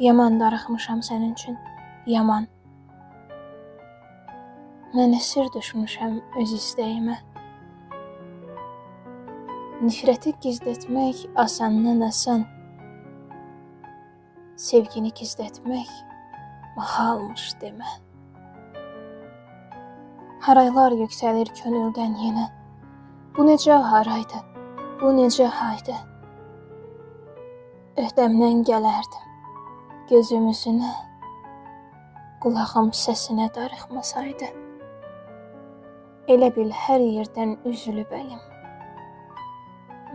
Yaman darıxmışam sənin üçün, yaman. Mən əsir düşmüşəm öz istəyimə. Nifrəti gizlətmək asandan asan, sevgini gizlətmək mahalmış demə. Haraylar yüksəlir könüldən yenə. Bu necə haraydı, bu necə haydı. Öhdəmdən gələrdim gözüm üzünə, qulağım səsinə darıxmasaydı. Elə bil hər yerdən üzülüb əlim.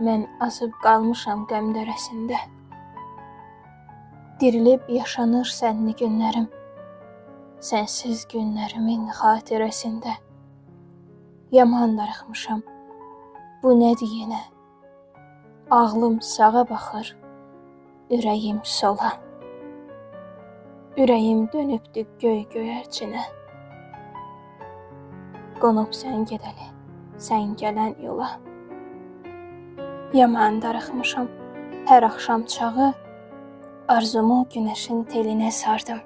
Mən azıb qalmışam qəm dərəsində. Dirilib yaşanır sənli günlərim, sənsiz günlərimin xatirəsində. Yaman darıxmışam, bu nədir yenə? Ağlım sağa baxır, ürəyim sola. Ürəyim dönübdür göy göyərçinə. Qonub sən gedəli, sən gələn yola. Yaman darıxmışam, hər axşam çağı arzumu günəşin telinə sardım.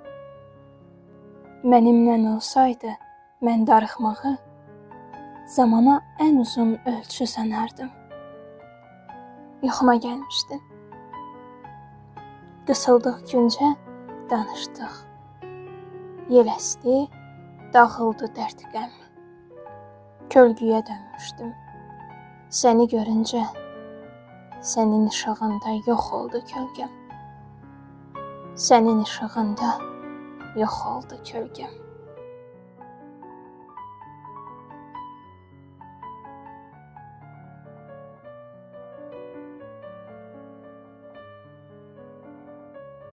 Mənimlə olsaydı, mən darıxmağı zamana ən uzun ölçü sanardım. Yuxuma gəlmişdin. Qısıldıq güncə, danışdıq. Yel əsdi, dağıldı dərd qəm. Kölgüyə dönmüşdüm. Səni görüncə, sənin işığında yox oldu kölgəm. Sənin işığında yox oldu kölgəm.